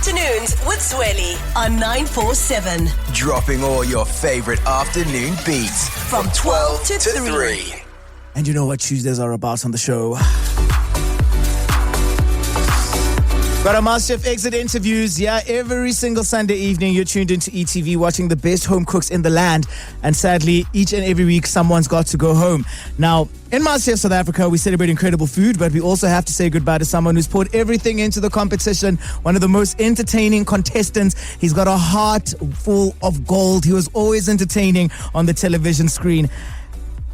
Afternoons with Zweli on 947. Dropping all your favorite afternoon beats from 12 to 3. And you know what Tuesdays are about on the show. Got our MasterChef exit interviews. Yeah, every single Sunday evening you're tuned into ETV watching the best home cooks in the land. And sadly, each and every week someone's got to go home. Now, in MasterChef South Africa, we celebrate incredible food, but we also have to say goodbye to someone who's poured everything into the competition. One of the most entertaining contestants. He's got a heart full of gold. He was always entertaining on the television screen.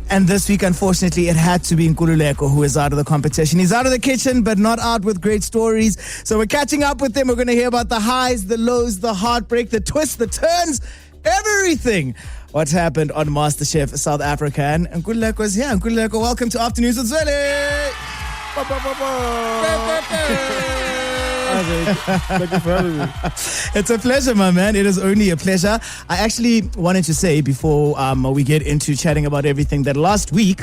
And this week, unfortunately, it had to be Nkululeko who is out of the competition. He's out of the kitchen, but not out with great stories. So we're catching up with him. We're going to hear about the highs, the lows, the heartbreak, the twists, the turns, everything. What's happened on MasterChef South Africa. And Nkululeko is here. Nkululeko, welcome to Afternoons with Zweli. Thank you for having me. It's a pleasure, my man. It is only a pleasure. I actually wanted to say before we get into chatting about everything that last week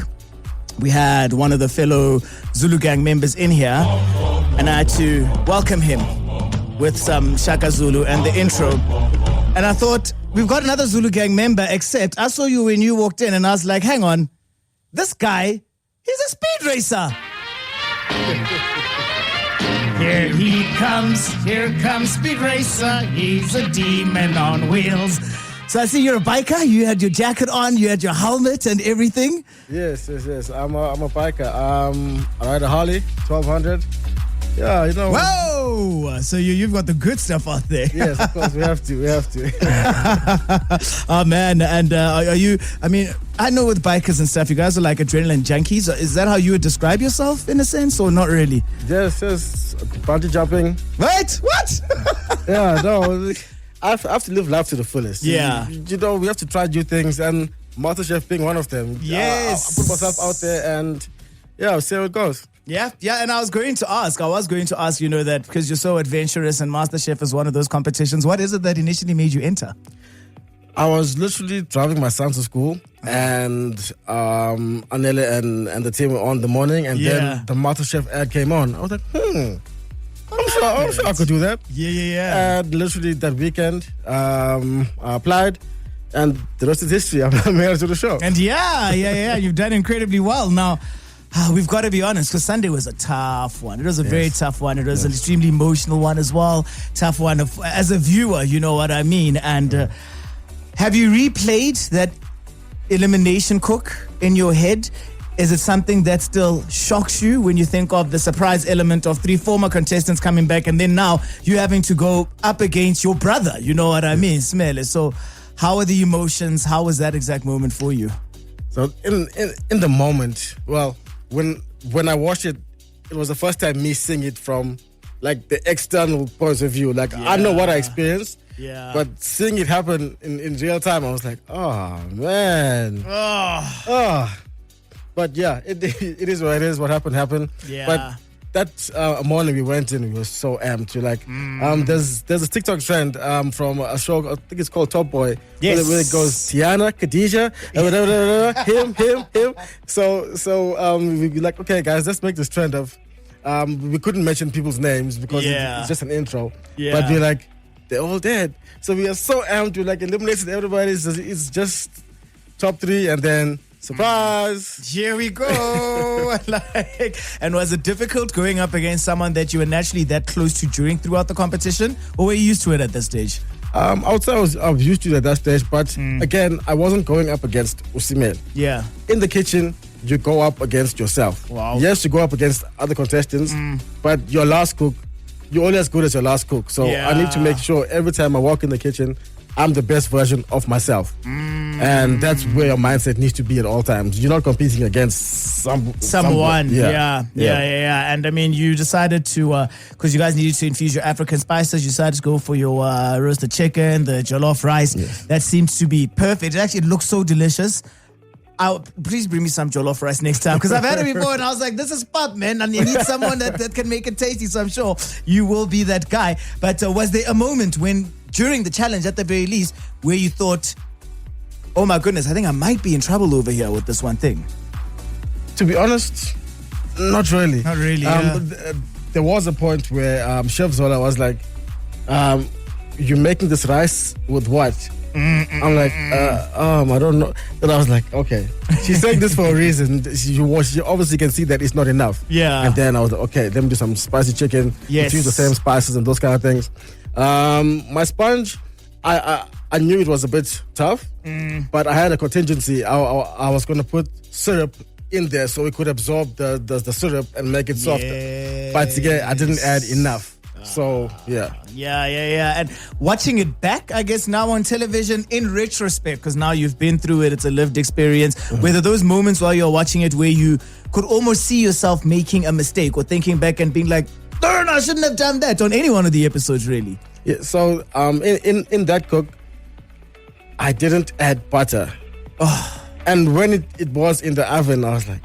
we had one of the fellow Zulu gang members in here, and I had to welcome him with some Shaka Zulu and the intro. And I thought, we've got another Zulu gang member, except I saw you when you walked in and I was like, hang on, this guy, he's a speed racer. Here comes Speed Racer, he's a demon on wheels. So I see you're a biker, you had your jacket on, you had your helmet and everything. Yes. I'm a biker. I ride a Harley, 1200. Yeah, you know. Whoa! So you've got the good stuff out there. Yes, of course, we have to. Oh, man. And are you, I mean, I know with bikers and stuff, you guys are like adrenaline junkies. Is that how you would describe yourself in a sense, or not really? Yes, bungee jumping. What? Yeah, no, I have to live life to the fullest. Yeah. You know, we have to try new things, and MasterChef being one of them. Yes. I put myself out there and, yeah, see how it goes. Yeah, and I was going to ask, you know, that because you're so adventurous and MasterChef is one of those competitions, what is it that initially made you enter? I was literally driving my son to school, and Anele and the team were on the morning, and then the MasterChef ad came on. I was like, I'm sure I could do that. Yeah. And literally that weekend, I applied, and the rest is history. I'm here to the show. And yeah, you've done incredibly well. Now, we've got to be honest, because Sunday was a tough one. It was a very tough one. It was an extremely emotional one as well. Tough one as a viewer, you know what I mean. And have you replayed that elimination cook in your head? Is it something that still shocks you when you think of the surprise element of 3 former contestants coming back, and then now you having to go up against your brother? You know what I mean, Simele. So how are the emotions? How was that exact moment for you? So in the moment, well, when I watched it, it was the first time me seeing it from like the external point of view. Like I know what I experienced, but seeing it happen in real time, I was like, oh man, But yeah, it is what it is. What happened. Yeah. But that morning we went in, we were so amped. You're like, there's a TikTok trend from a show, I think it's called Top Boy. Yes. Where it goes Tiana, Khadija, him. So we be like, okay guys, let's make this trend of, we couldn't mention people's names because it's just an intro. Yeah. But we're like, they're all dead. So we are so amped. We're like eliminated everybody. It's just top 3 and then surprise! Here we go. And was it difficult going up against someone that you were naturally that close to throughout the competition, or were you used to it at this stage? I would say I was used to it at that stage, but again, I wasn't going up against Simele. Yeah. In the kitchen, you go up against yourself. Wow. Yes, you go up against other contestants, but your last cook, you're only as good as your last cook. So I need to make sure every time I walk in the kitchen, I'm the best version of myself. And that's where your mindset needs to be at all times. You're not competing against someone. Yeah. And I mean, you decided to, because you guys needed to infuse your African spices, you decided to go for your roasted chicken, the jollof rice. Yes. That seems to be perfect. It actually looks so delicious. Please bring me some jollof rice next time, because I've had it before and I was like, this is pop, man, and you need someone that can make it tasty. So I'm sure you will be that guy. But was there a moment when, during the challenge at the very least, where you thought, oh my goodness, I think I might be in trouble over here with this one thing? To be honest, not really. Not really. There was a point where Chef Zola was like, you're making this rice with what? I'm like, I don't know. Then I was like, okay, she's saying this for a reason. You obviously can see that it's not enough. Yeah. And then I was like, okay, let me do some spicy chicken. Yes. Use the same spices and those kind of things. My sponge, I knew it was a bit tough, but I had a contingency. I was going to put syrup in there so it could absorb the syrup and make it softer. Yes. But again, I didn't add enough. So, yeah. Yeah. And watching it back, I guess, now on television, in retrospect, because now you've been through it, it's a lived experience, whether those moments while you're watching it where you could almost see yourself making a mistake or thinking back and being like, darn, I shouldn't have done that on any one of the episodes, really. Yeah, so in that cook, I didn't add butter. And when it was in the oven, I was like,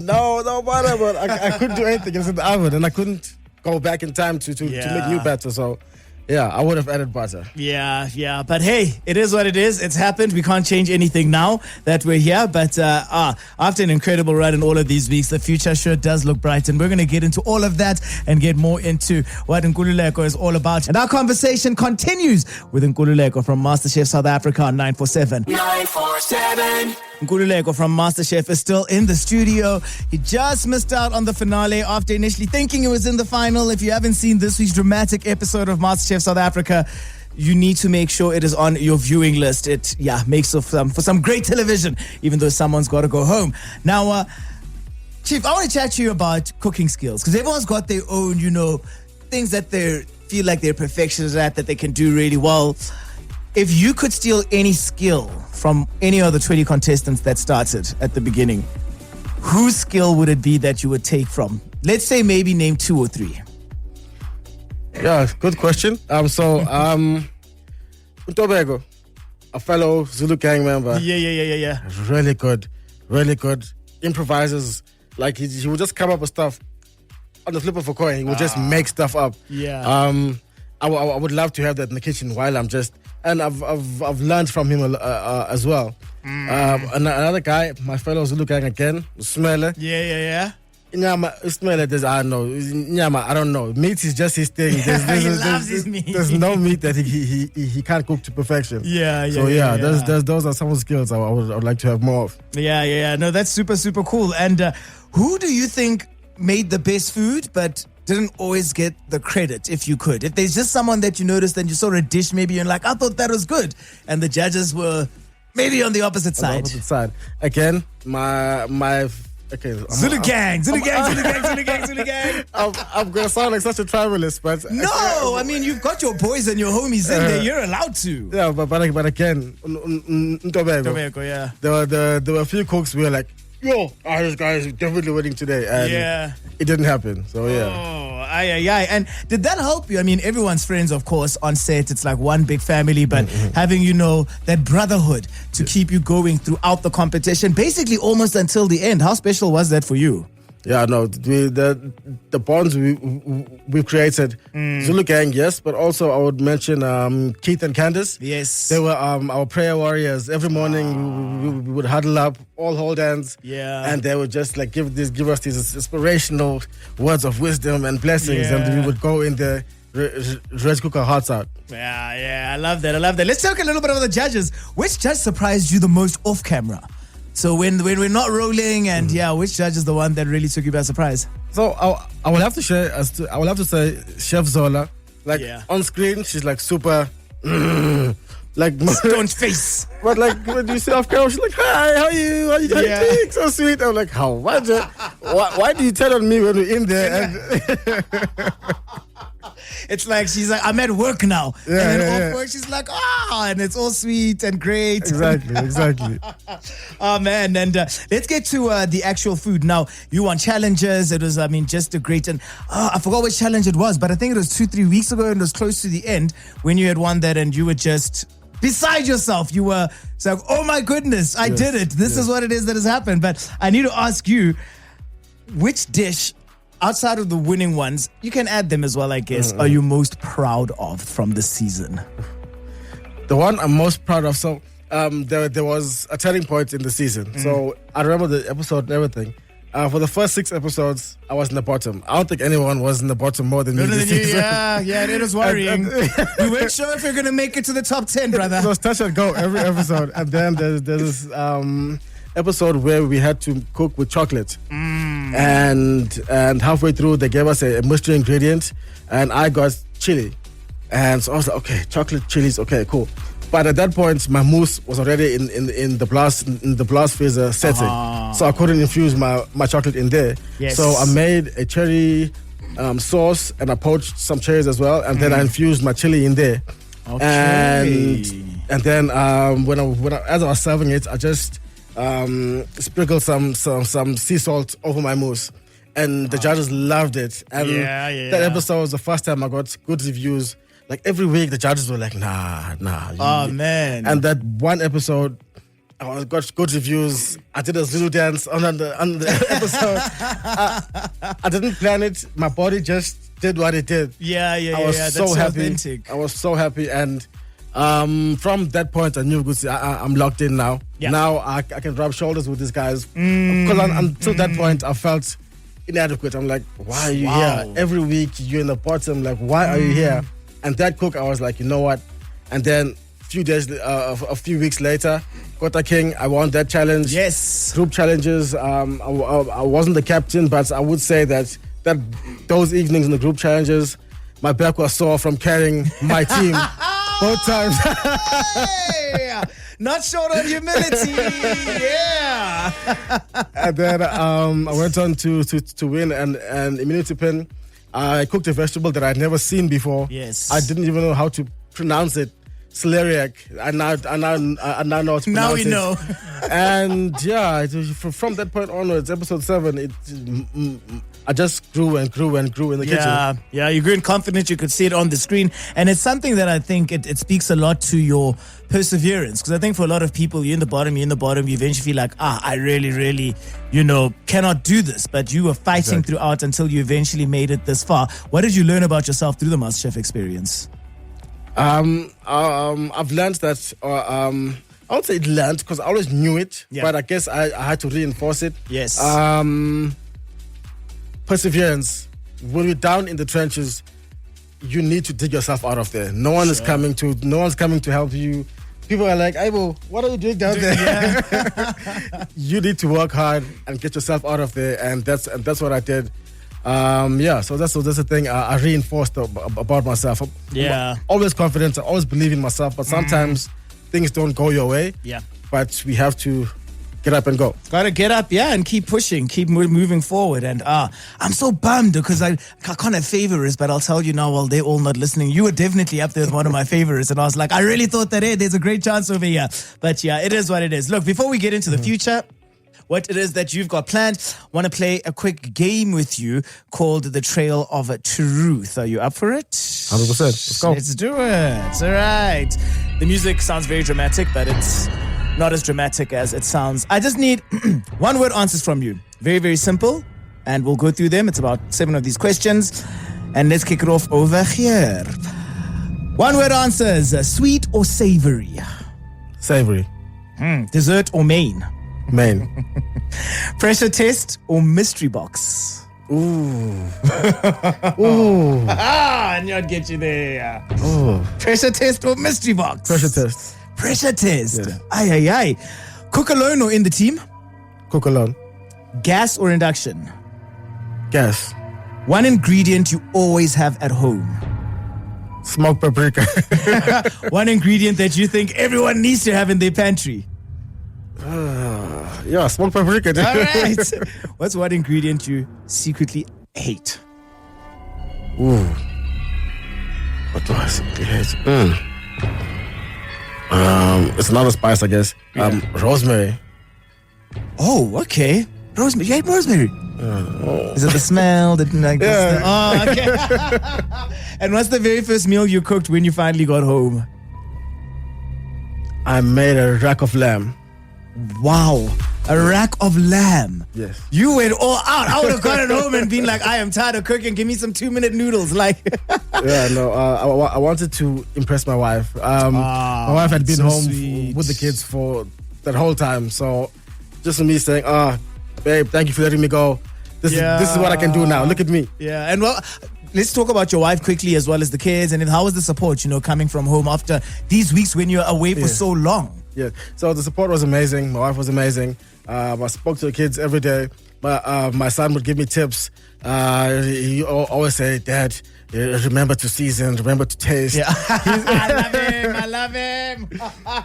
no butter, but I couldn't do anything. It was in the oven and I couldn't go back in time to make new batter. So, yeah, I would have added butter. Yeah. But hey, it is what it is. It's happened. We can't change anything now that we're here. But after an incredible run in all of these weeks, the future sure does look bright. And we're going to get into all of that and get more into what Nkululeko is all about. And our conversation continues with Nkululeko from MasterChef South Africa on 947. 947. Nkululeko from MasterChef is still in the studio. He just missed out on the finale after initially thinking he was in the final. If you haven't seen this week's dramatic episode of MasterChef South Africa, you need to make sure it is on your viewing list. It makes for some great television, even though someone's got to go home. Now, Chief, I want to chat to you about cooking skills, because everyone's got their own, things that they feel like they're perfectionists at, that they can do really well. If you could steal any skill from any of the 20 contestants that started at the beginning, whose skill would it be that you would take from? Let's say maybe name 2 or 3. Yeah, good question. Tebogo, a fellow Zulu gang member. Yeah. Really good. Improvises. Like he would just come up with stuff on the flip of a coin. He would just make stuff up. Yeah. I would love to have that in the kitchen while I'm just. And I've learned from him as well. Another guy, my fellow Zulu gang again, Simele. Yeah. Nyama, Simele, I don't know. Meat is just his thing. He loves his meat. There's no meat that he can't cook to perfection. Yeah. Those are some skills I would like to have more of. Yeah. No, that's super, super cool. And who do you think made the best food, but didn't always get the credit, if you could? If there's just someone that you noticed and you saw a dish maybe and like, I thought that was good, and the judges were maybe on the opposite side. Again, my Zulu gang. I'm gonna sound like such a tribalist, but no, I mean, you've got your boys and your homies in there. You're allowed to. Yeah, but again, Tebogo, yeah. There were a few cooks who were like, yo, this guy is definitely winning today. And it didn't happen. So, yeah. Oh, aye. And did that help you? I mean, everyone's friends, of course, on set. It's like one big family, but having, that brotherhood to keep you going throughout the competition, basically almost until the end. How special was that for you? Yeah, no, the bonds we've created, Zulu gang, yes, but also I would mention Keith and Candace. Yes. They were our prayer warriors. Every morning we would huddle up, all hold hands, and they would just like give us these inspirational words of wisdom and blessings, and we would go in there, ready to cook our hearts out. Yeah, I love that. Let's talk a little bit about the judges. Which judge surprised you the most off camera? So when we're not rolling, and which judge is the one that really took you by surprise? So I will have to say Chef Zola. Like on screen, she's like super, like staunch face. But like when you see off camera, she's like, "Hi, how are you? How are you doing? So sweet." I'm like, "How? Why do you tell on me when we're in there?" It's like she's like, I'm at work now. And then off work, she's like, and it's all sweet and great. Exactly. Oh, man. And let's get to the actual food. Now, you won challenges. It was, just a great, and I forgot which challenge it was, but I think it was 2-3 weeks ago, and it was close to the end when you had won that, and you were just beside yourself. You were like, oh my goodness, I did it. This is what it is that has happened. But I need to ask you, which dish, outside of the winning ones, you can add them as well, I guess, are you most proud of from this season? The one I'm most proud of, so there was a turning point in the season. So I remember the episode and everything. For the first 6 episodes, I was in the bottom. I don't think anyone was in the bottom more than me this season. Yeah, it was worrying. We weren't sure if you're going to make it to the top 10, brother. It was touch and go every episode. And then there's this episode where we had to cook with chocolate. And halfway through, they gave us a mystery ingredient. And I got chili. And so I was like, okay, chocolate, chilies, okay, cool. But at that point, my mousse was already in the blast freezer setting, so I couldn't infuse my chocolate in there. Yes. So I made a cherry sauce, and I poached some cherries as well, and then I infused my chili in there. Okay. And then when I as I was serving it, I just sprinkled some sea salt over my mousse, and the judges loved it. And that episode was the first time I got good reviews. Like every week, the judges were like, nah. Man. And that one episode, I got good reviews. I did a Zulu dance on the episode. I didn't plan it. My body just did what it did. I was That's so happy. authentic. I was so happy. And from that point, I knew I'm locked in now. Yeah. Now I can rub shoulders with these guys. Because until that point, I felt inadequate. I'm like, why are you here? Every week, you're in the bottom. Like, why are you here? And that cook, I was like, you know what? And then a few weeks later, Kota King, I won that challenge. Yes. Group challenges. I wasn't the captain, but I would say that those evenings in the group challenges, my back was sore from carrying my team both times. Hey! Not short on humility. Yeah. And then I went on to win an immunity pin. I cooked a vegetable that I'd never seen before. Yes. I didn't even know how to pronounce it. Celeriac. I now know how to pronounce it. Now we know. And yeah, from that point onwards, episode 7, I just grew and grew in the kitchen. Yeah, you grew in confidence. You could see it on the screen. And it's something that I think it speaks a lot to your perseverance. Because I think for a lot of people, you're in the bottom, you eventually feel like, I really, cannot do this. But you were fighting throughout until you eventually made it this far. What did you learn about yourself through the MasterChef experience? I've learned that, I won't say learned because I always knew it, but I guess I had to reinforce it. Yes. Perseverance. When you're down in the trenches, you need to dig yourself out of there. No one's coming to help you. People are like, Aibo, what are you doing down there? Yeah. You need to work hard and get yourself out of there, and that's what I did. So that's the thing I reinforced about myself. I'm always confident. I always believe in myself, but sometimes things don't go your way. Yeah. But we have to get up and go. Gotta get up, and keep pushing, keep moving forward. And I'm so bummed because I can't have favorites, but I'll tell you now, while they're all not listening, you were definitely up there with one of my favorites. And I was like, I really thought that, hey, there's a great chance over here. But yeah, it is what it is. Look, before we get into the future, what it is that you've got planned, want to play a quick game with you called The Trail of Truth. Are you up for it? 100%. Let's go. Let's do it. All right. The music sounds very dramatic, but it's not as dramatic as it sounds. I just need one-word answers from you. Very, very simple. And we'll go through them. It's about 7 of these questions. And let's kick it off over here. One-word answers. Sweet or savory? Savory. Dessert or main? Main. Pressure test or mystery box? Ooh. I knew I'd get you there. Ooh. Pressure test or mystery box? Pressure test. Pressure test. Yes. Aye. Cook alone or in the team? Cook alone. Gas or induction? Gas. One ingredient you always have at home? Smoked paprika. One ingredient that you think everyone needs to have in their pantry? Smoked paprika. All right. What's one ingredient you secretly hate? Ooh. What do I secretly hate? It's another spice, I guess. Rosemary. Oh, okay. Rosemary. You hate rosemary? Is it the smell? Oh, okay. And what's the very first meal you cooked when you finally got home? I made a rack of lamb. Wow. A rack of lamb. Yes. You went all out. I would have gotten home and been like, I am tired of cooking. Give me some 2-minute noodles. I wanted to impress my wife. My wife had been home with the kids for that whole time. So just me saying, babe, thank you for letting me go. This is what I can do now. Look at me. Yeah, and well, let's talk about your wife quickly as well as the kids. And then how was the support, coming from home after these weeks when you're away for so long? Yeah, so the support was amazing. My wife was amazing. I spoke to the kids every day. My son would give me tips. He always say, Dad, remember to season, remember to taste. Yeah. I love him.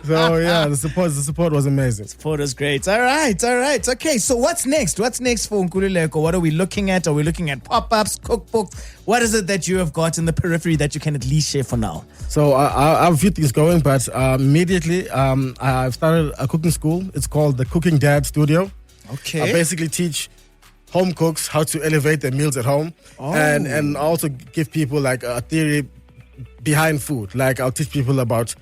So yeah, the support was amazing. Support was great. All right. Okay, so what's next? What's next for Nkululeko? What are we looking at? Are we looking at pop-ups, cookbooks? What is it that you have got in the periphery that you can at least share for now? So I have a few things going, but immediately I've started a cooking school. It's called the Cooking Dad Studio. Okay. I basically teach home cooks how to elevate their meals at home, and also give people like a theory behind food. Like I'll teach people about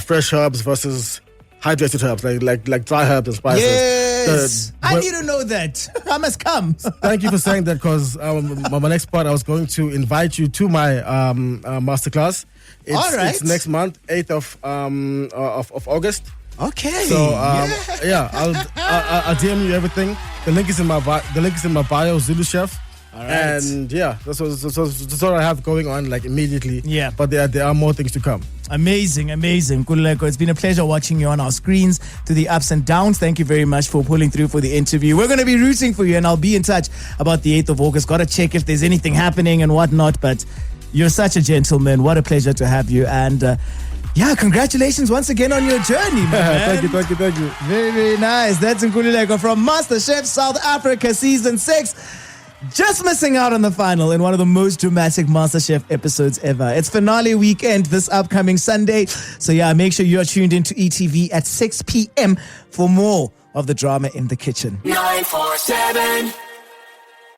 fresh herbs versus hydrated herbs, like dry herbs and spices. Yes, I need to know that. I must come. Thank you for saying that, because my next part, I was going to invite you to my masterclass. All right. It's next month, 8th of August. Okay. So I'll DM you everything. The link is in my bio, Zulu Chef. All right. And yeah, that's what I have going on like immediately. Yeah. But there are more things to come. Amazing. Nkululeko, it's been a pleasure watching you on our screens through the ups and downs. Thank you very much for pulling through for the interview. We're going to be rooting for you, and I'll be in touch about the 8th of August. Got to check if there's anything happening and whatnot, but you're such a gentleman. What a pleasure to have you. And congratulations once again on your journey, man. Thank you. Very, very nice. That's Nkululeko from MasterChef South Africa Season 6. Just missing out on the final in one of the most dramatic MasterChef episodes ever. It's finale weekend this upcoming Sunday. So make sure you're tuned into ETV at 6 p.m. for more of the drama in the kitchen. 947